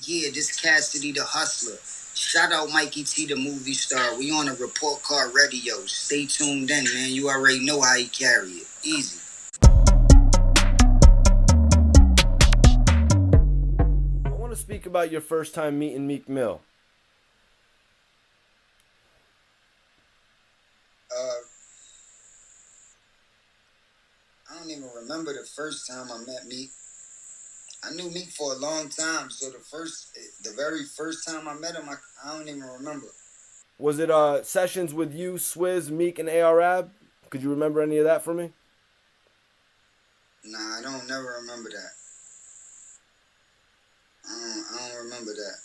Yeah, this Cassidy the Hustler. Shout out Mikey T, the movie star. We on a report card radio. Stay tuned in, man. You already know how he carry it. Easy. I want to speak about your first time meeting Meek Mill. I don't even remember the first time I met Meek. I knew Meek for a long time, so the very first time I met him, I don't even remember. Was it sessions with you, Swizz, Meek, and ARAB? Could you remember any of that for me? Nah, I don't never remember that. I don't remember that.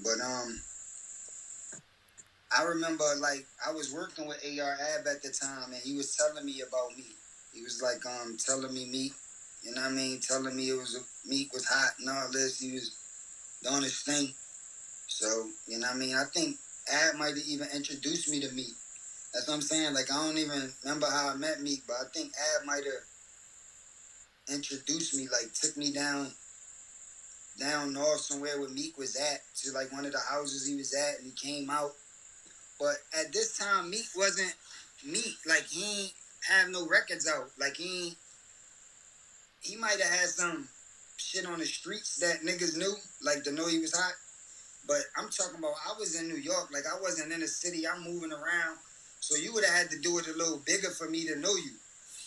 But I remember like I was working with ARAB at the time, and he was telling me about Meek. He was like telling me Meek, you know what I mean, telling me Meek was hot and all this. He was doing his thing. So, you know what I mean? I think Ad might have even introduced me to Meek. That's what I'm saying. Like, I don't even remember how I met Meek, but I think Ad might have introduced me, like, took me down north somewhere where Meek was at, to, like, one of the houses he was at, and he came out. But at this time, Meek wasn't Meek. Like, he ain't have no records out. Like, he might have had some shit on the streets that niggas knew, like, to know he was hot. But I'm talking about, I was in New York. Like, I wasn't in the city. I'm moving around. So you would have had to do it a little bigger for me to know you.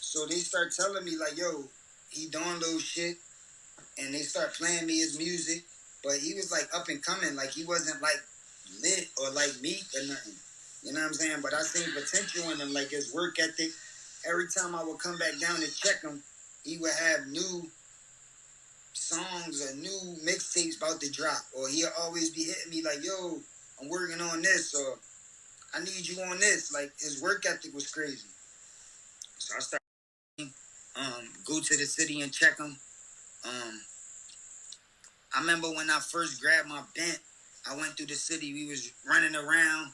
So they start telling me, like, yo, he doing little shit. And they start playing me his music. But he was, like, up and coming. Like, he wasn't, like, lit or, like, Meek or nothing. You know what I'm saying? But I seen potential in him, like, his work ethic. Every time I would come back down to check him, he would have new songs or new mixtapes about to drop, or he'll always be hitting me like, yo, I'm working on this, or I need you on this. Like, his work ethic was crazy. So I started go to the city and check him. I remember when I first grabbed my bent, I went through the city. We was running around.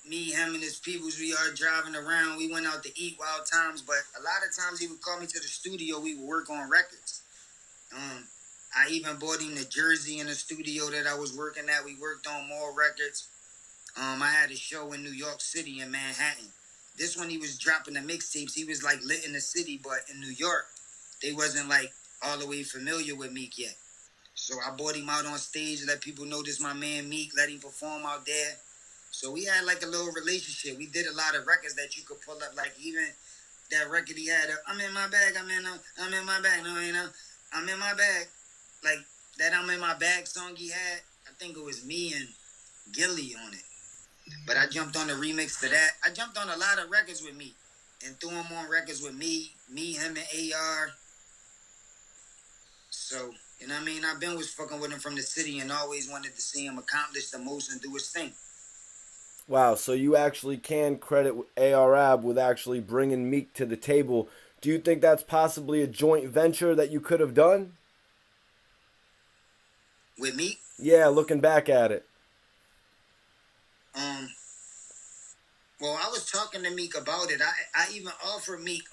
Me, him, and his peoples, we are driving around. We went out to eat wild times, but a lot of times he would call me to the studio. We would work on records. I even bought him the jersey in the studio that I was working at. We worked on more records. I had a show in New York City in Manhattan. This one he was dropping the mixtapes. He was like lit in the city, but in New York, they wasn't like all the way familiar with Meek yet. So I brought him out on stage, let people know this my man Meek, let him perform out there. So we had like a little relationship. We did a lot of records that you could pull up, like even that record he had, I'm in my bag, I'm in my bag, no, you know, I'm in my bag. Like that I'm in my bag song he had, I think it was me and Gilly on it. But I jumped on the remix to that. I jumped on a lot of records with me and threw him on records with me, him, and AR. So, you know what I mean? I've been was fucking with him from the city and always wanted to see him accomplish the most and do his thing. Wow, so you actually can credit ARAB with actually bringing Meek to the table. Do you think that's possibly a joint venture that you could have done? With Meek? Yeah, looking back at it. Well, I was talking to Meek about it. I even offered Meek,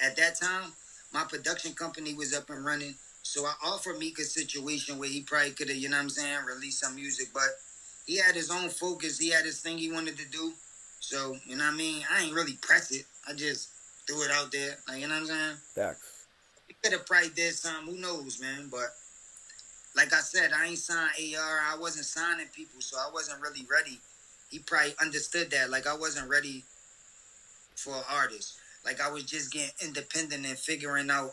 at that time, my production company was up and running. So I offered Meek a situation where he probably could have, you know what I'm saying, released some music. But he had his own focus. He had his thing he wanted to do. So, you know what I mean? I ain't really press it. I just threw it out there. Like, you know what I'm saying? Facts. He could have probably did something. Who knows, man? But like I said, I ain't signed AR. I wasn't signing people, so I wasn't really ready. He probably understood that. Like, I wasn't ready for an artist. Like, I was just getting independent and figuring out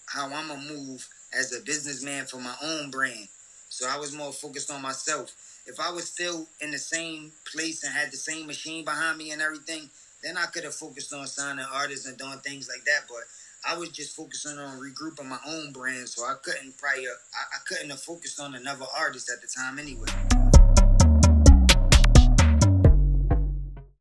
how I'm going to move as a businessman for my own brand. So I was more focused on myself. If I was still in the same place and had the same machine behind me and everything, then I could have focused on signing artists and doing things like that. But I was just focusing on regrouping my own brand, so I couldn't have focused on another artist at the time anyway.